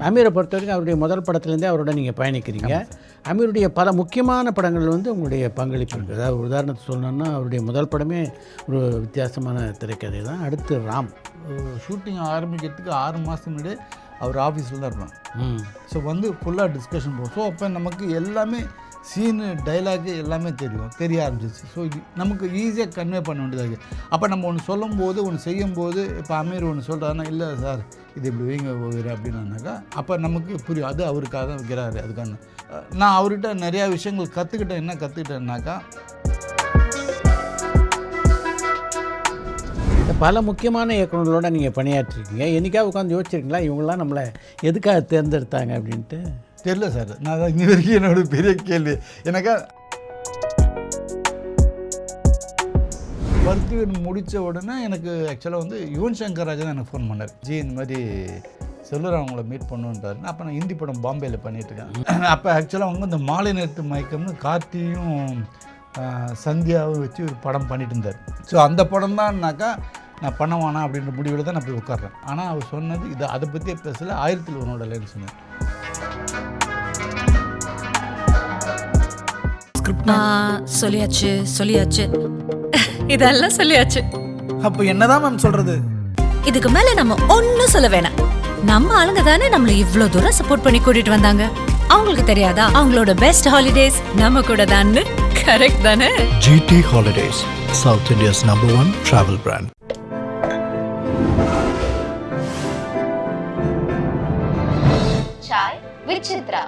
அமீரை பொறுத்த வரைக்கும் அவருடைய முதல் படத்துலேருந்தே அவரோட நீங்கள் பயணிக்கிறீங்க. அமீருடைய பல முக்கியமான படங்கள் வந்து உங்களுடைய பங்களிப்பு இருக்குது. அதாவது உதாரணத்தை சொல்லணும்னா அவருடைய முதல் படமே ஒரு வித்தியாசமான திரைக்கதை தான். அடுத்து ராம். ஷூட்டிங் ஆரம்பிக்கிறதுக்கு 6 மாதம் முன்னாடி அவர் ஆஃபீஸில் தான் இருப்பேன். ஸோ வந்து ஃபுல்லாக டிஸ்கஷன் போகும். ஸோ அப்போ நமக்கு எல்லாமே சீனு டைலாகு எல்லாமே தெரிய ஆரம்பிச்சிச்சு. ஸோ இது நமக்கு ஈஸியாக கன்வே பண்ண வேண்டியதாக இருக்குது. அப்போ நம்ம ஒன்று சொல்லும்போது ஒன்று செய்யும்போது இப்போ அமீர் ஒன்று சொல்கிறாருன்னா இல்லை சார் இது இப்படி வைங்க போகிற அப்படின்னாக்கா அப்போ நமக்கு புரியும் அது அவருக்காக தான் வைக்கிறாரு. அதுக்கான நான் அவர்கிட்ட நிறையா விஷயங்கள் கற்றுக்கிட்டேன். என்ன கற்றுக்கிட்டேன்னாக்கா பல முக்கியமான இயக்குநர்களோட நீங்கள் பணியாற்றிருக்கீங்க. என்றைக்காக உட்காந்து யோசிச்சிருக்கீங்களா இவங்களாம் நம்மளை எதுக்காக தேர்ந்தெடுத்தாங்க அப்படின்ட்டு? தெரியல சார். நான் தான் இன்னி வரைக்கும் என்னோட பெரிய கேள்வி. எனக்கா பருத்திவீரன் முடித்த உடனே எனக்கு ஆக்சுவலாக வந்து யுவன் சங்கர் ராஜா தான் எனக்கு ஃபோன் பண்ணார். இந்த மாதிரி செல்வராஜ் அவங்கள மீட் பண்ணுன்றாரு. அப்போ நான் ஹிந்தி படம் பாம்பேயில் பண்ணிகிட்ருக்கேன். அப்போ ஆக்சுவலாக அவங்க இந்த மாலை நேரத்து மயக்கம்னு கார்த்தியும் சந்தியாவும் வச்சு ஒரு படம் பண்ணிட்டு இருந்தார். ஸோ அந்த படம் தான்னாக்கா நான் பண்ண வேணாம் அப்படின்ற முடிவில் தான் நான் போய் உட்கார்றேன். ஆனால் அவர் சொன்னது இது அதை பற்றியே பேசல, 1001 சொன்னார். சொல்லியாச்சு இதெல்லாம் சொல்லியாச்சு. அப்போ என்னதான் மேம் சொல்றது? இதுக்கு மேல நம்ம ஒன்னும் சொல்ல வேணாம். நம்ம ஆளுங்க தானே நம்மள இவ்ளோ தூரம் சப்போர்ட் பண்ணி கூட்டிட்டு வந்தாங்க. அவங்களுக்கு தெரியாதா அவங்களோட பெஸ்ட் ஹாலிடேஸ் நம்ம கூட தான்? கரெக்ட் தானே? GT Holidays, South India's #1 travel brand. Chai with Chitra.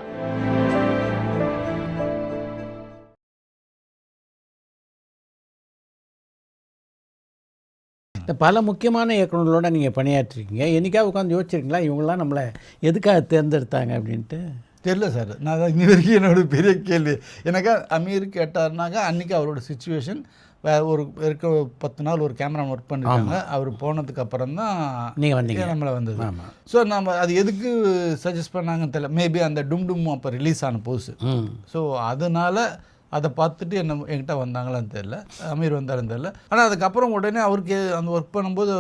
பல முக்கியமான இயக்குநர்களோட நீங்கள் பணியாற்றிருக்கீங்க. என்றைக்காக உட்காந்து யோசிச்சிருக்கீங்களா இவங்களாம் நம்மளை எதுக்காக தேர்ந்தெடுத்தாங்க அப்படின்ட்டு? தெரியல சார். நான் தான் இன்னி வரைக்கும் என்னோட பெரிய கேள்வி. எனக்கா அமீர் கேட்டார்னாக்கா அன்றைக்கி அவரோட சுச்சுவேஷன் ஒரு இருக்க 10 நாள் ஒரு கேமரா ஒர்க் பண்ணியிருக்காங்க. அவர் போனதுக்கு அப்புறம் தான் நீங்கள் வந்தீங்க, நம்மளை வந்தது. ஸோ நம்ம அது எதுக்கு சஜஸ்ட் பண்ணாங்கன்னு தெரியல. மேபி அந்த டும் அப்போ ரிலீஸ் ஆன புதுசு. ஸோ அதனால் அதை பார்த்துட்டு என்கிட்ட வந்தாங்களான்னு தெரில, அமீர் வந்தாருன்னு தெரில. ஆனால் அதுக்கப்புறம் உடனே அவருக்கு அந்த ஒர்க் பண்ணும்போது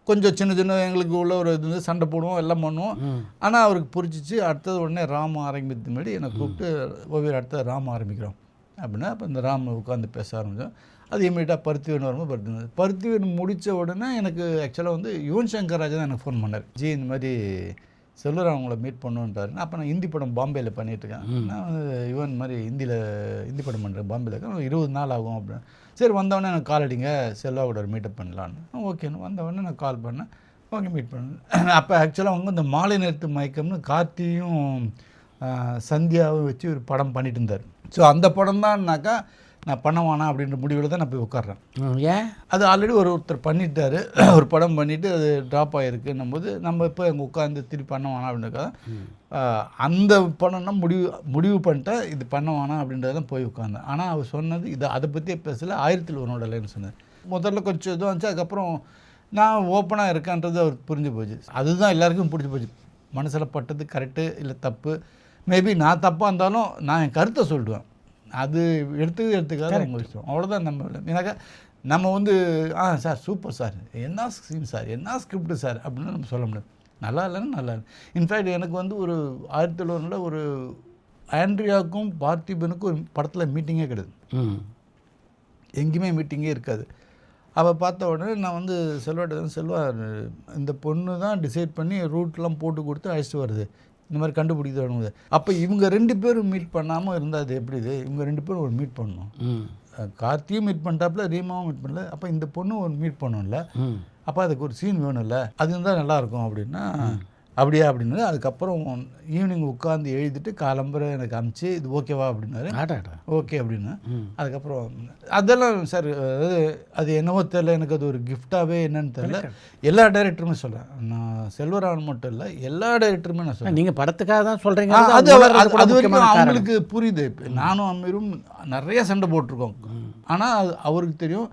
கொஞ்சம் சின்ன எங்களுக்கு உள்ள ஒரு இது சண்டை போடுவோம், எல்லாம் பண்ணுவோம். ஆனால் அவருக்கு புரிச்சிச்சு. அடுத்தது உடனே ராம் ஆரம்பித்து முன்னாடி என்னை கூப்பிட்டு ஒவ்வொரு அடுத்தது ராம் ஆரம்பிக்கிறோம் அப்படின்னா அப்போ இந்த ராம் உட்காந்து பேச ஆரம்பித்தோம். அது இமீடியட்டாக பருத்திவீரன் வரும்போது பருத்திவீரன் முடித்த உடனே எனக்கு ஆக்சுவலாக வந்து யுவன் சங்கர் ராஜா தான் எனக்கு ஃபோன் பண்ணார். இந்த மாதிரி செல்வராஜ் அவங்கள மீட் பண்ணுன்றாரு. அப்போ நான் ஹிந்தி படம் பாம்பேயில் பண்ணிகிட்ருக்கேன். நான் வந்து யுவன் மாதிரி ஹிந்தி படம் பண்ணுறேன் பாம்பேயில் இருக்கேன். 20 நாள் ஆகும் அப்படின்னு. சரி வந்தவொடனே எனக்கு கால் அடிங்க, செல்வா கூட ஒரு மீட்டப் பண்ணலான்னு. ஓகேன்னு வந்தவொடனே நான் கால் பண்ணேன். ஓகே மீட் பண்ணேன். அப்போ ஆக்சுவலாக அவங்க இந்த மாலை நேரத்து மயக்கம்னு கார்த்தியும் சந்தியாவும் வச்சு ஒரு படம் பண்ணிட்டு இருந்தார். ஸோ அந்த படம் தான்னாக்கா நான் பண்ண வேணாம் அப்படின்ற முடிவில் தான் நான் போய் உட்கார்றேன். ஏன்? அது ஆல்ரெடி ஒருத்தர் பண்ணிட்டாரு, ஒரு படம் பண்ணிவிட்டு அது ட்ராப் ஆகிருக்குன்னும் போது நம்ம இப்போ அங்கே உட்காந்து திருப்பி பண்ண வேணாம் அப்படின்றக்காக அந்த படம்னா முடிவு பண்ணிட்டேன் இது பண்ண வேணாம் அப்படின்றதான் போய் உட்காந்தேன். ஆனால் அவர் சொன்னது இது அதை பற்றியே பேசல, 1001 சொன்னார். முதல்ல கொஞ்சம் இதுவும் வந்துச்சு. அதுக்கப்புறம் நான் ஓப்பனாக இருக்கேன்றது அவருக்கு புரிஞ்சு போச்சு. அதுதான் எல்லாருக்கும் பிடிச்சி போச்சு. மனசில் பட்டது கரெக்டு இல்லை தப்பு. மேபி நான் தப்பாக இருந்தாலும் நான் என் கருத்தை சொல்லிடுவேன். அது எடுத்துக்காத அவங்க விஷயம், அவ்வளோதான். எனக்கு நம்ம வந்து சார் சூப்பர் சார், என்ன சீன் சார், என்ன ஸ்கிரிப்டு சார் அப்படின்னு நம்ம சொல்ல முடியாது. நல்லா இல்லைன்னு நல்லா இல்லை. இன்ஃபேக்ட் எனக்கு வந்து ஒரு 1001 ஒரு ஆண்ட்ரியாவுக்கும் பார்த்திபனுக்கும் ஒரு படத்தில் மீட்டிங்கே கிடையாது. எங்கேயுமே மீட்டிங்கே இருக்காது. அவள் பார்த்த உடனே நான் வந்து செல்வா இந்த பொண்ணு தான் டிசைட் பண்ணி ரூட்லாம் போட்டு கொடுத்து அழைச்சிட்டு வருது, இந்த மாதிரி கண்டுபிடிக்க வரும்போது. அப்போ இவங்க 2 பேரும் மீட் பண்ணாமல் இருந்தால் அது எப்படி? இது இவங்க 2 பேரும் ஒரு மீட் பண்ணணும். கார்த்தியும் மீட் பண்ணிட்டாப்புல, ரீமாவும் மீட் பண்ணல. அப்போ இந்த பொண்ணு ஒரு மீட் பண்ணணும்ல, அப்போ அதுக்கு ஒரு சீன் வேணும்ல, அது இருந்தால் நல்லாயிருக்கும் அப்படின்னா அப்படியா அப்படின்னு. அதுக்கப்புறம் ஈவினிங் உட்காந்து எழுதிட்டு காலம்பரை எனக்கு அனுப்பிச்சு இது ஓகேவா அப்படின்னாரு. ஓகே அப்படின்னு. அதுக்கப்புறம் அதெல்லாம் சார் அது என்னவோ தெரியல, எனக்கு அது ஒரு கிஃப்டாகவே என்னன்னு தெரியல. எல்லா டைரக்டருமே சொல்கிறேன், நான் செல்வராஜ் மட்டும் இல்லை, எல்லா டைரக்டருமே நான் சொல்கிறேன். நீங்கள் படத்துக்காக தான் சொல்கிறீங்க. அது வரைக்கும் அவங்களுக்கு புரியுது. நானும் அமீரும் நிறைய சண்டை போட்டிருக்கோம். ஆனால் அவருக்கு தெரியும்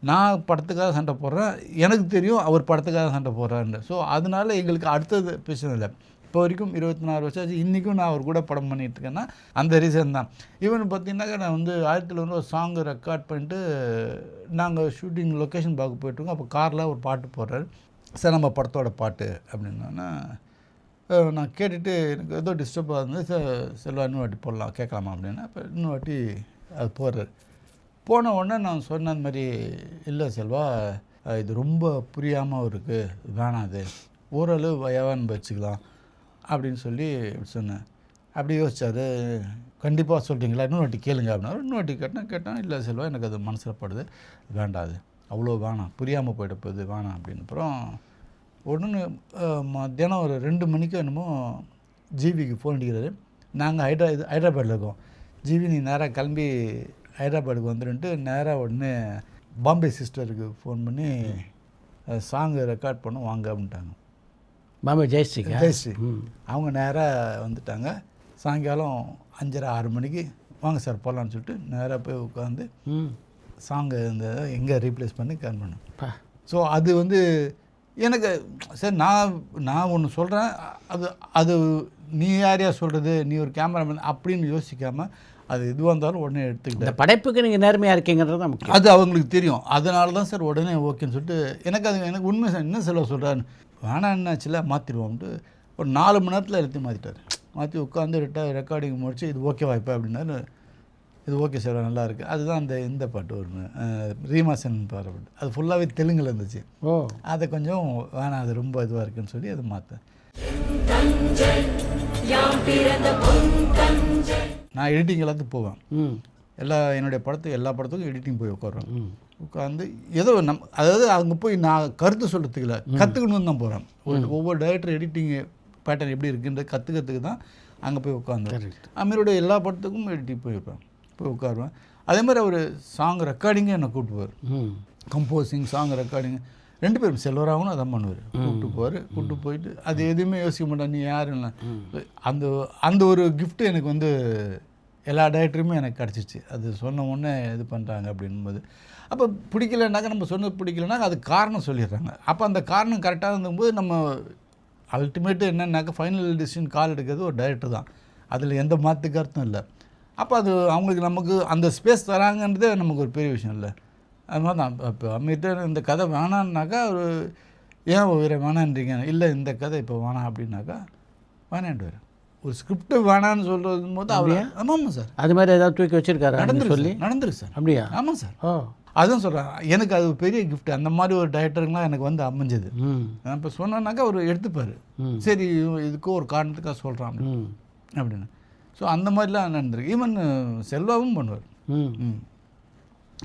நான் படத்துக்காக சண்டை போடுறேன், எனக்கு தெரியும் அவர் படத்துக்காக சண்டை போடுறான்னு. ஸோ அதனால எங்களுக்கு அடுத்தது பிரச்சனை இல்லை. இப்போ வரைக்கும் 24 வருஷம் ஆச்சு. இன்றைக்கும் நான் அவர் கூட படம் பண்ணிகிட்ருக்கேன்னா அந்த ரீசன் தான். ஈவன் பார்த்தீங்கன்னாக்கா நான் வந்து 1001 ஒரு சாங்கு ரெக்கார்ட் பண்ணிட்டு நாங்கள் ஷூட்டிங் லொக்கேஷன் பார்க்க போயிட்டுருக்கோம். அப்போ காரில் ஒரு பாட்டு போடுறாரு. சார் நம்ம படத்தோட பாட்டு அப்படின்னா நான் கேட்டுட்டு எனக்கு ஏதோ டிஸ்டர்பாக இருந்தது. செல்வா இன்னும் வாட்டி போடலாம் கேட்கலாமா அப்படின்னா, அப்போ இன்னும் வாட்டி அது போடுறாரு. போன உடனே நான் சொன்ன அந்த மாதிரி, இல்லை செல்வா இது ரொம்ப புரியாமல் இருக்குது, வேணாம் அது ஓரளவு வயவான்னு வச்சுக்கலாம் அப்படின்னு சொல்லி சொன்னேன். அப்படி யோசிச்சார். கண்டிப்பாக சொல்கிறீங்களா, இன்னொரு வாட்டி கேளுங்க அப்படின்னா. இன்னொரு வாட்டி கேட்டேன் இல்லை செல்வா எனக்கு அது மனசில் படுது, வேண்டாம் அது அவ்வளோ வேணாம், புரியாமல் போயிட போகுது, வேணாம் அப்படின்னு. அப்புறம் உடனே மத்தியானம் ஒரு 2 மணிக்கு என்னமோ ஜிவிக்கு ஃபோன் அடிக்கிறாரு. நாங்கள் ஹைதராபாத்தில் இருக்கோம். ஜிவி நீ நேராக கிளம்பி ஹைதராபாத்துக்கு வந்துருன்ட்டு நேராக உடனே பாம்பே சிஸ்டருக்கு ஃபோன் பண்ணி சாங்கு ரெக்கார்ட் பண்ண வாங்க அப்படின்ட்டாங்க. பாம்பே ஜெயஸ்ரீ அவங்க நேராக வந்துட்டாங்க. சாயங்காலம் 5:30 6 மணிக்கு வாங்க சார் போகலான்னு சொல்லிட்டு நேராக போய் உட்காந்து சாங்கு இந்த எங்கே ரீப்ளேஸ் பண்ணி கேன் பண்ணேன். ஸோ அது வந்து எனக்கு சரி நான் ஒன்று சொல்கிறேன், அது நீ யாரையா சொல்கிறது, நீ ஒரு கேமராமேன் அப்படின்னு யோசிக்காமல் அது எதுவாக இருந்தாலும் உடனே எடுத்துக்கிட்டேன். இந்த படைப்புக்கு நீங்கள் நேர்மையாக இருக்கீங்கிறது தான் முக்கியம். அது அவங்களுக்கு தெரியும். அதனால தான் சார் உடனே ஓகேன்னு சொல்லிட்டு எனக்கு உண்மை சார் என்ன செலவு சொல்கிறாரு, வேணாம் என்னாச்சுல மாற்றிடுவோம்ட்டு ஒரு 4 மணி நேரத்தில் எல்லாத்தையும் மாற்றிட்டார். மாற்றி உட்காந்து ரெக்கார்டிங் முடிச்சு இது ஓகேவா இப்போ அப்படின்னாரு. இது ஓகே சார் நல்லா இருக்குது. அதுதான் இந்த பாட்டு ஒன்று ரீமாசன் பாட்டு, அது ஃபுல்லாகவே தெலுங்கில் இருந்துச்சு. அதை கொஞ்சம் வேணாம் அது ரொம்ப இதுவாக இருக்குன்னு சொல்லி அதை மாற்றேன். நான் எடிட்டிங் எல்லாத்துக்கும் போவேன். என்னுடைய எல்லா படத்துக்கும் எடிட்டிங் போய் உட்காருவேன். உட்காந்து ஏதோ அதாவது அங்கே போய் நான் கருத்து சொல்கிறதுக்கு இல்லை, கற்றுக்கணுன்னு தான் போகிறேன். ஒவ்வொரு டைரக்டர் எடிட்டிங் பேட்டர்ன் எப்படி இருக்குன்ற கற்றுக்கிறதுக்கு தான் அங்கே போய் உட்காந்து அமீருடைய எல்லா படத்துக்கும் எடிட்டிங் போய் உட்காருவேன். அதே மாதிரி அவர் சாங் ரெக்கார்டிங்கே என்னை கூப்பிட்டுவார். கம்போசிங் சாங் ரெக்கார்டிங் 2 பேரும் செல்வராகவும் அதான் பண்ணுவார். கூப்பிட்டு போயிட்டு அது எதுவுமே யோசிக்க மாட்டேன், நீ யாருன்னா அந்த ஒரு கிஃப்ட்டு எனக்கு வந்து எல்லா டைரக்டருமே எனக்கு கிடச்சிச்சு. அது சொன்ன உடனே இது பண்ணுறாங்க அப்படின்போது, அப்போ பிடிக்கலனாக்கா நம்ம சொன்னது பிடிக்கலனாக்கா அது காரணம் சொல்லிடுறாங்க. அப்போ அந்த காரணம் கரெக்டாக இருந்தபோது நம்ம அல்டிமேட்டு என்னன்னாக்கா ஃபைனல் டிசிஷன் கால் எடுக்கிறது ஒரு டைரக்டர் தான், அதில் எந்த மாற்று கருத்தும் இல்லை. அப்போ அது அவங்களுக்கு நமக்கு அந்த ஸ்பேஸ் தராங்கன்றதே நமக்கு ஒரு பெரிய விஷயம் இல்லை. அது மாதிரி தான் இப்போ அம்மிட்ட இந்த கதை வேணான்னாக்கா ஒரு ஏன் வேறு வேணான்றீங்க, இல்லை இந்த கதை இப்போ வேணாம் அப்படின்னாக்கா வேணான்ட்டு ஒரு ஸ்கிரிப்ட் வேணான்னு சொல்கிறது போது அவர் ஆமாம் சார் அது மாதிரி ஏதாவது தூக்கி வச்சுருக்காரு நடந்துருக்கு சார். அப்படியா? ஆமாம் சார். அதுதான் சொல்கிறேன், எனக்கு அது பெரிய கிஃப்ட். அந்த மாதிரி ஒரு டைரக்டருங்களாம் எனக்கு வந்து அமைஞ்சது. நான் இப்போ சொன்னேன்னாக்கா அவர் எடுத்துப்பார், சரி இதுக்கோ ஒரு காரணத்துக்காக சொல்கிறான் அப்படின்னு. ஸோ அந்த மாதிரிலாம் நடந்திருக்கு. ஈவன் செல்வாவும் பண்ணுவார்.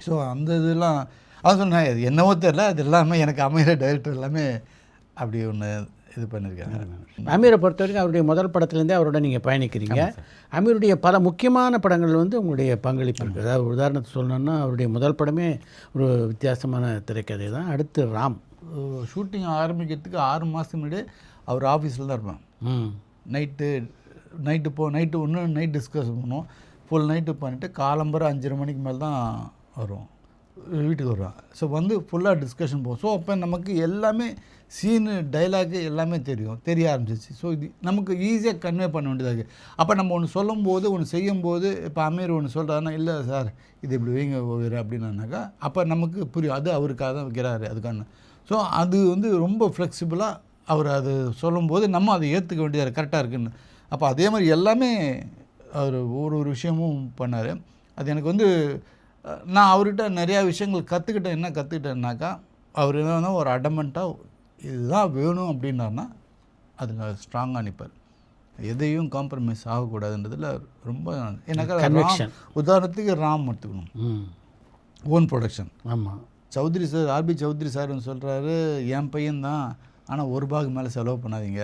ஸோ அந்த இதெல்லாம் அதான் சொன்னேன், என்னவோ தெரியல, அது எல்லாமே எனக்கு அமைகிற டைரக்டர் எல்லாமே அப்படி ஒன்று இது பண்ணியிருக்காங்க. அமீரை பொறுத்த வரைக்கும் அவருடைய முதல் படத்துலேருந்தே அவரோட நீங்கள் பயணிக்கிறீங்க. அமீருடைய பல முக்கியமான படங்கள் வந்து உங்களுடைய பங்களிப்பு இருக்குது. அதாவது உதாரணத்துக்கு சொல்லணுன்னா அவருடைய முதல் படமே ஒரு வித்தியாசமான திரைக்கதை தான். அடுத்து ராம். ஷூட்டிங் ஆரம்பிக்கிறதுக்கு 6 மாதத்துக்கு முன்னாடி அவர் ஆஃபீஸில் தான் இருப்பேன். நைட்டு ஒன்று நைட் டிஸ்கஸ் பண்ணுவோம். ஃபுல் நைட்டு பண்ணிவிட்டு காலம்பரை 5:30 மணிக்கு மேலே தான் வருவோம், வீட்டுக்கு வருவோம். ஸோ வந்து ஃபுல்லாக டிஸ்கஷன் போகும். ஸோ அப்போ நமக்கு எல்லாமே சீனு டைலாகு எல்லாமே தெரிய ஆரம்பிச்சிச்சு. ஸோ இது நமக்கு ஈஸியாக கன்வே பண்ண வேண்டியதாக இருக்குது. அப்போ நம்ம ஒன்று சொல்லும்போது ஒன்று செய்யும்போது, இப்போ அமீர் ஒன்று சொல்கிறாருன்னா, இல்லை சார் இது இப்படி வைங்க வேறு அப்படின்னாக்கா அப்போ நமக்கு புரியும், அது அவருக்காக தான் வைக்கிறாரு அதுக்கான. ஸோ அது வந்து ரொம்ப ஃப்ளெக்சிபிளாக அவர் அது சொல்லும்போது நம்ம அதை ஏற்றுக்க வேண்டியது கரெக்டாக இருக்குன்னு. அப்போ அதே மாதிரி எல்லாமே அவர் ஒரு விஷயமும் பண்ணார். அது எனக்கு வந்து நான் அவர்கிட்ட நிறையா விஷயங்கள் கற்றுக்கிட்டேன்னாக்கா அவர் என்ன ஒரு அடமெண்ட்டாக இதுதான் வேணும் அப்படின்னாருன்னா அதில் ஸ்ட்ராங்காக நிற்பார். எதையும் காம்ப்ரமைஸ் ஆகக்கூடாதுன்றதில் ரொம்ப எனக்கு உதாரணத்துக்கு ராம் எடுத்துக்கணும், ஓன் ப்ரொடக்ஷன். ஆமாம், சௌத்ரி சார் ஆர்பி சௌத்ரி சார்னு சொல்கிறாரு, என் பையன்தான், ஆனால் ₹1 மேலே செலவு பண்ணாதீங்க,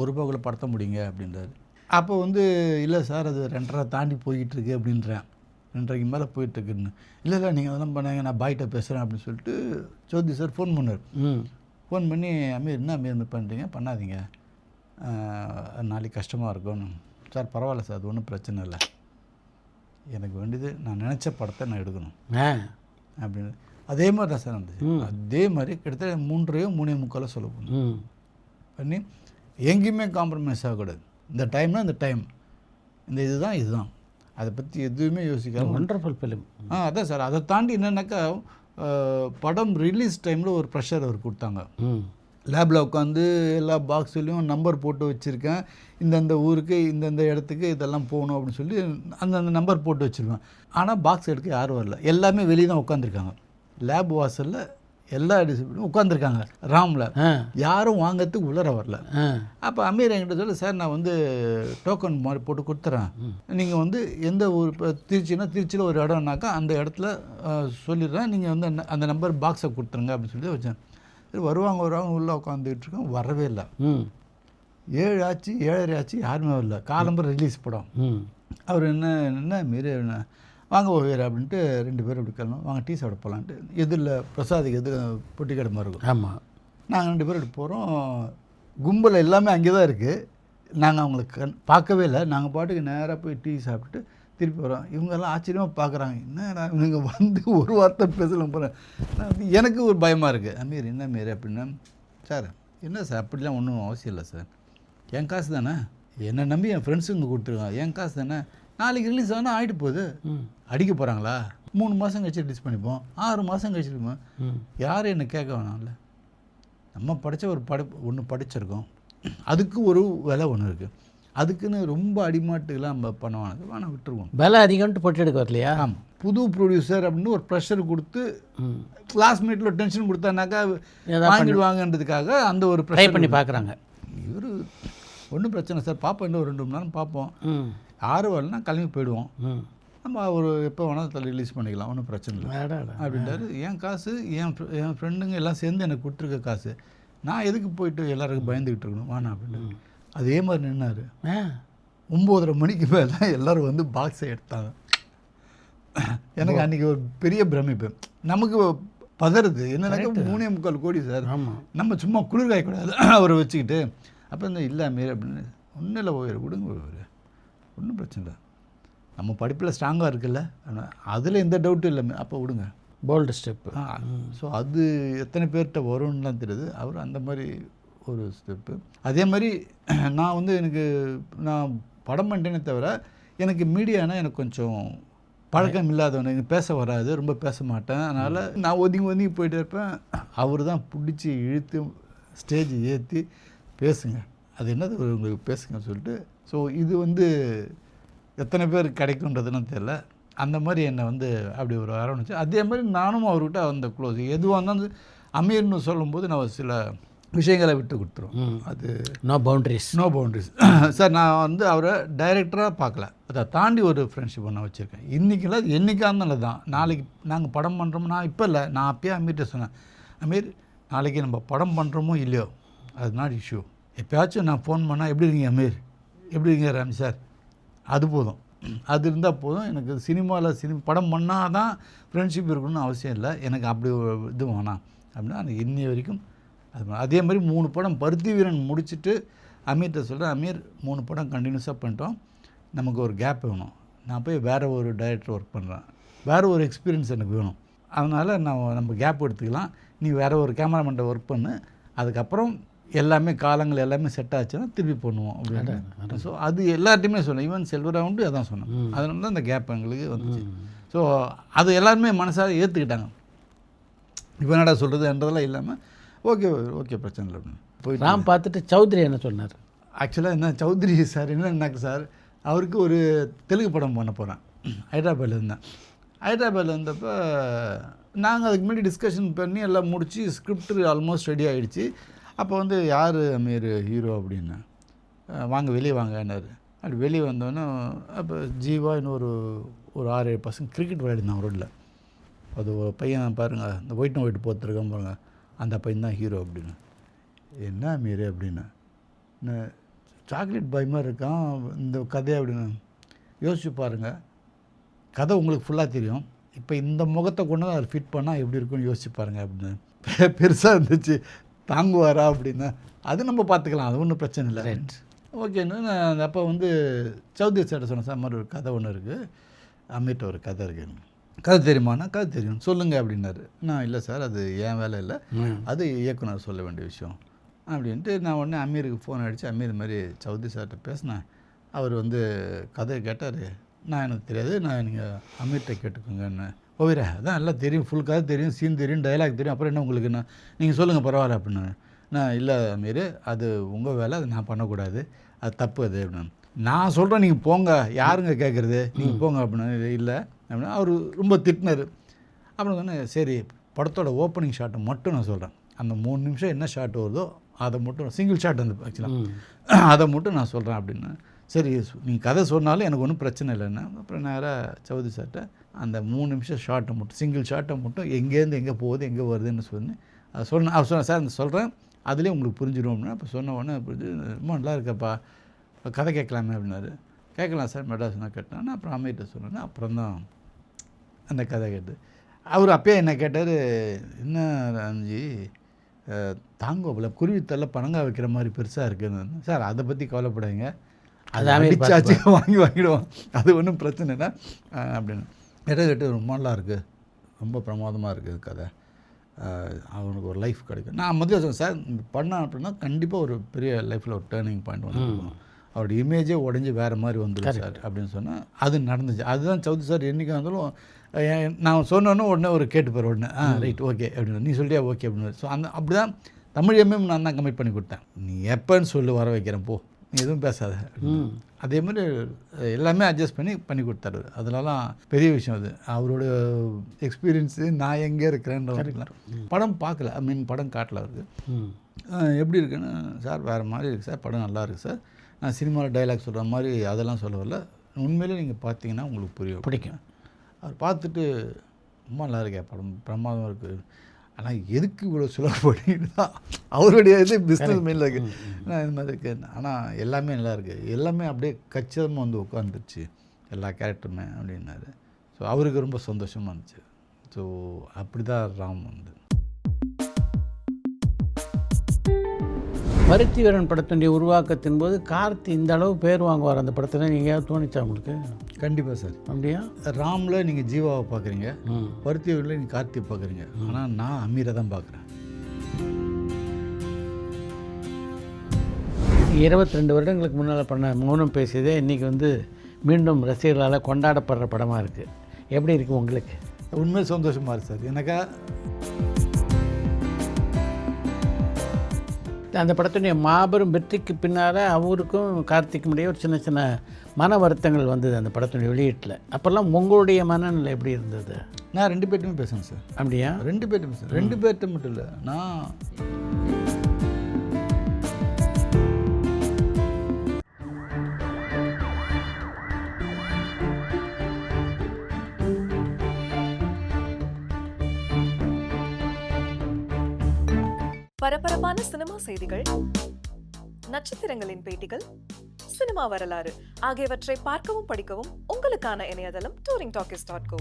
₹1 படத்த முடியுங்க அப்படின்றாரு. அப்போ வந்து இல்லை சார் அது 2.5 தாண்டி போய்கிட்டுருக்கு அப்படின்றேன், 2.5 மேலே போயிட்டுருக்குன்னு. இல்லை நீங்கள் அதெல்லாம் பண்ணாங்க, நான் பாய்கிட்ட பேசுகிறேன் அப்படின்னு சொல்லிட்டு சௌத்ரி சார் ஃபோன் பண்ணார். ஃபோன் பண்ணி அமீர் என்ன அமீர் பண்ணுறீங்க, பண்ணாதீங்க, நாளைக்கு கஷ்டமாக இருக்கும்னு. சார் பரவாயில்ல சார், அது ஒன்றும் பிரச்சனை இல்லை, எனக்கு வேண்டியது நான் நினச்ச படத்தை நான் எடுக்கணும் அப்படின்னு. அதே மாதிரி தான் சார் இருந்துச்சு. அதே மாதிரி கிட்டத்தட்ட 3.5 சொல்ல பண்ணி எங்கேயுமே காம்ப்ரமைஸ் ஆகக்கூடாது. இந்த டைம்னா இந்த டைம், இந்த இதுதான் அதை பற்றி எதுவுமே யோசிக்காம. Wonderful film. அதான் சார். அதை தாண்டி என்னென்னாக்கா படம் ரிலீஸ் டைமில் ஒரு ப்ரெஷர் அவர் கொடுத்தாங்க. லேபில் உட்காந்து எல்லா பாக்ஸ்லேயும் நம்பர் போட்டு வச்சுருக்கேன். இந்தந்த ஊருக்கு இந்தந்த இடத்துக்கு இதெல்லாம் போகணும் அப்படின்னு சொல்லி அந்தந்த நம்பர் போட்டு வச்சுருவேன். ஆனால் பாக்ஸ் எடுக்க யாரும் வரல. எல்லாமே வெளியே தான் உட்காந்துருக்காங்க. லேப் வாசலில் எல்லா டிசிப்ளினும் உட்காந்துருக்காங்க ராமில். யாரும் வாங்கிறதுக்கு உள்ளர வரல. அப்போ அமீர் என்கிட்ட சொல்லி, சார் நான் வந்து டோக்கன் மாதிரி போட்டு கொடுத்துறேன், நீங்கள் வந்து எந்த ஊர், இப்போ திருச்சின்னா திருச்சியில் ஒரு இடம்னாக்கா அந்த இடத்துல சொல்லிடுறேன், நீங்கள் வந்து அந்த நம்பர் பாக்ஸை கொடுத்துருங்க அப்படின்னு சொல்லி வச்சேன். சரி வருவாங்க உள்ளே உட்காந்துக்கிட்டு இருக்கோம். வரவே இல்லை. 7 ஆச்சு 7:30 ஆச்சு, யாருமே வரல. காலம்பரம் ரிலீஸ் படம். அவர் என்ன மீறி வாங்க ஓவியர் அப்படின்ட்டு 2 பேரும் இப்படி கிளம்பும், வாங்க டீ சாப்பிட போகலான்ட்டு. எதிரில் பிரசாதுக்கு பொட்டி கடை மாதிரி இருக்கும். ஆமாம். நாங்கள் 2 பேரும் இப்படி போகிறோம். கும்பல் எல்லாமே அங்கே தான் இருக்குது. நாங்கள் அவங்களுக்கு பார்க்கவே இல்லை. நாங்கள் பாட்டுக்கு நேராக போய் டீ சாப்பிட்டுட்டு திருப்பி வரோம். இவங்கெல்லாம் ஆச்சரியமாக பார்க்குறாங்க, என்னடா இவங்க வந்து ஒரு வார்த்தை பேசலாம் போகிறேன். எனக்கு ஒரு பயமாக இருக்குது. அமீர் என்ன மாரி அப்படின்னா, சார் என்ன சார் அப்படிலாம் ஒன்றும் அவசியம் இல்லை சார், என் காசு தானே, என்னை நம்பி என் ஃப்ரெண்ட்ஸுங்க கொடுத்துருக்காங்க, என் காசு தானே, நாளைக்கு ரிலீஸ் ஆனால் ஆகிட்டு போகுது, அடிக்க போகிறாங்களா, 3 மாதம் கழிச்சு ரிலீஸ் பண்ணிப்போம், 6 மாதம் கழிச்சுருப்போம், யாரும் என்னை கேட்க வேணாம்ல. நம்ம படித்த ஒரு ஒன்று படிச்சிருக்கோம், அதுக்கு ஒரு விலை ஒன்று இருக்குது, அதுக்குன்னு ரொம்ப அடிமாட்டுக்கெல்லாம் நம்ம பண்ணுவாங்க, வேணாம் விட்டுருவோம். விலை அதிகம்ட்டு போட்டு எடுக்க வரலையா? ஆமாம், புது ப்ரொடியூசர் அப்படின்னு ஒரு ப்ரெஷர் கொடுத்து கிளாஸ்மேட்டில் டென்ஷன் கொடுத்தானாக்கா வாங்கிடுவாங்கன்றதுக்காக அந்த ஒரு ட்ரை பண்ணி பார்க்குறாங்க. இவர் ஒன்றும் பிரச்சனை சார், பார்ப்போம், இன்னும் 2 மணி நேரம் பார்ப்போம், யாரும் வரலன்னா கிளம்பி போயிடுவோம், நம்ம ஒரு எப்போ வேணாலும் ரிலீஸ் பண்ணிக்கலாம், ஒன்றும் பிரச்சனை இல்லை அப்படின்றாரு. என் காசு என் ஃப்ரெண்டுங்க எல்லாம் சேர்ந்து எனக்கு கொடுத்துருக்க காசு, நான் எதுக்கு போயிட்டு எல்லாருக்கும் பயந்துக்கிட்டு இருக்கணும், வேணாம் அப்படின்னு. அதே மாதிரி நின்னார். 9:30 மணிக்கு மேலே எல்லோரும் வந்து பாக்ஸை எடுத்தாங்க. எனக்கு அன்றைக்கி ஒரு பெரிய பிரமிப்பு. நமக்கு பதறுது என்னன்னாக்கா 3.25 கோடி சார், நம்ம சும்மா குளிர் காயக்கூடாது அவரை வச்சுக்கிட்டு. அப்போ இந்த இல்லை மாரி அப்படின்னு, ஒன்றும் இல்லை ஓய்வு விடுங்க, ஓய்வு ஒன்றும் பிரச்சனை இல்லை, நம்ம படிப்பில் ஸ்ட்ராங்காக இருக்குல்ல, அதில் எந்த டவுட்டும் இல்லை, அப்போ விடுங்க, போல்டு ஸ்டெப்பு. ஸோ அது எத்தனை பேர்கிட்ட வரும்னுலாம் தெரியுது. அவர் அந்த மாதிரி ஒரு ஸ்டெப்பு. அதே மாதிரி நான் வந்து நான் படம் பண்ணிட்டேனே தவிர எனக்கு மீடியானா எனக்கு கொஞ்சம் பழக்கம் இல்லாதவனு, எனக்கு பேச வராது, ரொம்ப பேச மாட்டேன், அதனால் நான் ஒதுங்கி போயிட்டே இருப்பேன். அவர் தான் பிடிச்சி இழுத்து ஸ்டேஜ் ஏற்றி பேசுங்க, அது என்னது உங்களுக்கு பேசுங்கன்னு சொல்லிட்டு. ஸோ இது வந்து எத்தனை பேர் கிடைக்குன்றதுன்னு தெரியல, அந்த மாதிரி என்னை வந்து அப்படி ஒரு அரவணைச்சு. அதே மாதிரி நானும் அவர்கிட்ட அந்த க்ளோஸ், எதுவாக இருந்தாலும் அமீர்னு சொல்லும்போது நான் சில விஷயங்களை விட்டு கொடுத்துருவோம். அது நோ பவுண்ட்ரிஸ். சார் நான் வந்து அவரை டைரக்டராக பார்க்கல, அதை தாண்டி ஒரு ஃப்ரெண்ட்ஷிப் ஒன்று வச்சுருக்கேன். இன்றைக்கில் அது என்றைக்காக இருந்தாலும் தான், நாளைக்கு நாங்கள் படம் பண்ணுறோமோ, நான் இப்போ இல்லை, நான் அப்பயே அமீர்கிட்ட சொன்னேன், அமீர் நாளைக்கு நம்ம படம் பண்ணுறோமோ இல்லையோ அது நாட் இஷ்யூ, எப்போயாச்சும் நான் ஃபோன் பண்ணால் எப்படி இருக்கீங்க அமீர், எப்படி இருக்கீங்க ராம் சார், அது போதும், அது இருந்தால் போதும். எனக்கு சினிமாவில் படம் பண்ணால் தான் ஃப்ரெண்ட்ஷிப் இருக்கணும்னு அவசியம் இல்லை, எனக்கு அப்படி ஒரு இது வேணாம் அப்படின்னா எனக்கு இன்னி வரைக்கும் அது. அதே மாதிரி 3 படம் பருத்தி வீரன் முடிச்சுட்டு அமீர்கிட்ட சொல்கிறேன், அமீர் 3 படம் கண்டினியூஸாக பண்ணிட்டோம், நமக்கு ஒரு கேப் வேணும், நான் போய் வேறு ஒரு டைரக்டர் ஒர்க் பண்ணுறேன், வேறு ஒரு எக்ஸ்பீரியன்ஸ் எனக்கு வேணும், அதனால் நம்ம கேப் எடுத்துக்கலாம், நீ வேறு ஒரு கேமராமேன்ட்ட ஒர்க் பண்ணு, அதுக்கப்புறம் எல்லாமே காலங்கள் எல்லாமே செட் ஆச்சுன்னா திருப்பி பண்ணுவோம் அப்படின்னு. ஸோ அது எல்லார்ட்டையுமே சொன்னேன், ஈவன் செல்வராவுண்டு அதான் சொன்னேன். அதனால தான் அந்த கேப் எங்களுக்கு வந்துச்சு. ஸோ அது எல்லாருமே மனசாக ஏற்றுக்கிட்டாங்க. இப்போ என்னடா சொல்கிறதுன்றதெல்லாம் இல்லாமல் ஓகே பிரச்சனை இல்லை அப்படின்னு போய் ராம் பார்த்துட்டு சௌத்ரி என்ன சொன்னார்? ஆக்சுவலாக என்ன சௌத்ரி சார் என்னன்னாக்க சார், அவருக்கு ஒரு தெலுங்கு படம் பண்ண போகிறேன், ஹைதராபாத்தில் இருந்தேன். ஹைதராபாத்தில் இருந்தப்போ நாங்கள் அதுக்கு முன்னாடி டிஸ்கஷன் பண்ணி எல்லாம் முடித்து ஸ்கிரிப்ட் ஆல்மோஸ்ட் ரெடி ஆகிடுச்சு. அப்போ வந்து யார் அமீர் ஹீரோ அப்படின்னு, வாங்க வெளியே வாங்கினார். அப்படி வெளியே வந்தோன்னே அப்போ ஜீவா இன்னொரு 6-7 பசங்க கிரிக்கெட் விளையாடினாங்க ரோட்டில். அது ஒரு பையன் பாருங்கள், இந்த ஒயிட் அண்ட் ஒயிட் போத்துருக்கான் பாருங்கள், அந்த பையன் தான் ஹீரோ அப்படின்னு. என்ன அமீர் அப்படின்னு, சாக்லேட் பாய் மாதிரி இருக்கான் இந்த கதை அப்படின்னு. யோசிச்சு பாருங்கள், கதை உங்களுக்கு ஃபுல்லாக தெரியும், இப்போ இந்த முகத்தை கொண்டு அதை ஃபிட் பண்ணால் எப்படி இருக்குன்னு யோசிச்சு பாருங்கள் அப்படின்னு. பெருசாக இருந்துச்சு, தாங்குவாரா அப்படின்னா அது நம்ம பார்த்துக்கலாம், அது ஒன்றும் பிரச்சனை இல்லை. ரைட் ஓகேன்னு நான் அப்போ வந்து சௌத்ரி சார்ட்ட சொன்னேன், சார் மாதிரி ஒரு கதை ஒன்று இருக்குது, அமீர்கிட்ட ஒரு கதை இருக்குது, கதை தெரியுமானா கதை தெரியும் சொல்லுங்கள் அப்படின்னாரு. நான் இல்லை சார் அது என் வேலை இல்லை, அது இயக்குனர் சொல்ல வேண்டிய விஷயம் அப்படின்ட்டு நான் உடனே அமீருக்கு ஃபோன் அடித்து, அமீர் மாதிரி சௌத்ரி சார்கிட்ட பேசினேன். அவர் வந்து கதையை கேட்டார். நான் எனக்கு தெரியாது, நான் நீங்கள் அமீர்கிட்ட கேட்டுக்கோங்கன்னு. ஓவிரா அதான் எல்லாம் தெரியும், ஃபுல் கதை தெரியும், சீன் தெரியும், டைலாக் தெரியும், அப்புறம் என்ன உங்களுக்கு என்ன, நீங்கள் சொல்லுங்கள் பரவாயில்ல அப்படின்னு. நான் இல்லை அமீர், அது உங்கள் வேலை, அது நான் பண்ணக்கூடாது, அது தப்பு அது அப்படின்னு. நான் சொல்கிறேன் நீங்கள் போங்க, யாருங்க கேட்குறது, நீங்கள் போங்க அப்படின்னு. இல்லை அப்படின்னா அவர் ரொம்ப திட்டினார். அப்புறம் சொன்னேன், சரி படத்தோட ஓப்பனிங் ஷாட்டை மட்டும் நான் சொல்கிறேன், அந்த 3 நிமிஷம் என்ன ஷாட் வருதோ அதை மட்டும், சிங்கிள் ஷாட் வந்து ஆக்சுவலாக அதை மட்டும் நான் சொல்கிறேன் அப்படின்னு. சரி நீங்கள் கதை சொன்னாலும் எனக்கு ஒன்றும் பிரச்சனை இல்லைன்னா. அப்புறம் நேராக சௌத்ரி சார்கிட்ட அந்த 3 நிமிஷம் ஷாட்டை மட்டும், சிங்கிள் ஷாட்டை மட்டும் எங்கேருந்து எங்கே போகுது எங்கே வருதுன்னு சொன்னேன். அதை அவர் சொன்னேன், சார் அந்த சொல்கிறேன் அதுலேயே உங்களுக்கு புரிஞ்சிடும் அப்படின்னா. அப்போ சொன்ன உடனே புரிஞ்சு, ரொம்ப நல்லா இருக்கப்பா, கதை கேட்கலாமே அப்படின்னாரு. கேட்கலாம் சார் மெட்ராஸ்னா கேட்டேன். அப்புறம் அம்மிட்ட சொன்னேன். அப்புறம் தான் அந்த கதை கேட்டு அவர் அப்பயே என்ன கேட்டார், என்ன ராம்ஜி தாங்கோப்பில் குருவித்தல்ல பணங்காய் வைக்கிற மாதிரி பெருசாக இருக்குன்னு. சார் அதை பற்றி கவலைப்படாதீங்க, அது அடிச்சாச்சு வாங்கிடுவோம், அது ஒன்றும் பிரச்சனை இல்லை அப்படின்னு. கேட்டு ரொம்ப நல்லா இருக்குது, ரொம்ப பிரமாதமாக இருக்குது கதை, அவனுக்கு ஒரு லைஃப் கிடைக்கும். நான் முதல்ல சொன்னேன், சார் பண்ணேன் அப்படின்னா கண்டிப்பாக ஒரு பெரிய லைஃப்பில் ஒரு டேர்னிங் பாயிண்ட் வந்துருக்கணும், அவருடைய இமேஜே உடஞ்சி வேறு மாதிரி வந்துடும் சார் அப்படின்னு சொன்னால் அது நடந்துச்சு. அதுதான் சௌத்ரி சார் என்றைக்கு இருந்தாலும் நான் சொன்னோன்னே உடனே ஒரு கேட்டுப்பார் உடனே, ரைட் ஓகே அப்படின்னு, நீ சொல்லியா ஓகே அப்படின்னு. ஸோ அந்த அப்படி தான் தமிழ் எம்எம் நான் தான் கமிட் பண்ணி கொடுத்தேன். நீ எப்போன்னு சொல்லி வர வைக்கிறேன் போ, நீ எதுவும் பேசாத. அதே மாதிரி எல்லாமே அட்ஜஸ்ட் பண்ணி கொடுத்தாரு. அதனாலாம் பெரிய விஷயம் அது. அவரோட எக்ஸ்பீரியன்ஸு நான் எங்கே இருக்கிறேன்ற படம் பார்க்கல, ஐ மீன் படம் காட்டல அவருக்கு. எப்படி இருக்குன்னு, சார் வேறு மாதிரி இருக்குது சார், படம் நல்லா இருக்குது சார், நான் சினிமாவில் டைலாக் சொல்கிற மாதிரி அதெல்லாம் சொல்ல வரல, உண்மையிலே நீங்கள் பார்த்தீங்கன்னா உங்களுக்கு பிடிக்கும். அவர் பார்த்துட்டு ரொம்ப நல்லா இருக்கே படம், பிரமாதமாக இருக்குது, ஆனால் எதுக்கு இவ்வளோ சுலபம் பண்ணிட்டு தான் அவருடைய இது பிஸ்னஸ் மெயினில் இருக்குது. நான் இது மாதிரி இருக்குது, ஆனால் எல்லாமே நல்லா இருக்குது, எல்லாமே அப்படியே கச்சிதமாக வந்து உட்காந்துருச்சு எல்லா கேரக்டருமே அப்படின்னாரு. ஸோ அவருக்கு ரொம்ப சந்தோஷமாக இருந்துச்சு. ஸோ அப்படி தான் ராம் வந்து. பருத்தி வீரன் படத்தினுடைய உருவாக்கத்தின் போது கார்த்தி இந்த அளவு பேர் வாங்குவார் அந்த படத்தில் நீங்கள் தோணிச்சா உங்களுக்கு? கண்டிப்பாக சார். அப்படியா? ராமில் நீங்கள் ஜீவாவை பார்க்குறீங்க, பருத்தி வீரனில் நீங்கள் கார்த்தி பார்க்குறீங்க, ஆனால் நான் அமீரை தான் பார்க்குறேன். 22 வருடங்களுக்கு முன்னால் பண்ண மௌனம் பேசியதே இன்றைக்கி வந்து மீண்டும் ரசிகர்களால் கொண்டாடப்படுற படமாக இருக்குது. எப்படி இருக்குது உங்களுக்கு? உண்மை சந்தோஷமாக இருக்குது சார். எனக்கா அந்த படத்துடைய மாபெரும் வெற்றிக்கு பின்னால் அவருக்கும் கார்த்திக்கும் இடையே ஒரு சின்ன சின்ன மன வருத்தங்கள் வந்தது அந்த படத்துடைய வெளியீட்டில். அப்போல்லாம் உங்களுடைய மனநிலை எப்படி இருந்தது? நான் 2 பேர்ட்டுமே பேசுகிறேன் சார். அப்படியா? 2 பேர்ட்டும் பேசுகிறேன். 2 பேர்ட்ட மட்டும் இல்லை, நான் பரபரப்பான சினிமா செய்திகள், நட்சத்திரங்களின் பேட்டிகள், சினிமா வரலாறு ஆகியவற்றை பார்க்கவும் படிக்கவும் உங்களுக்கான இணையதளம் touringtalkies.co.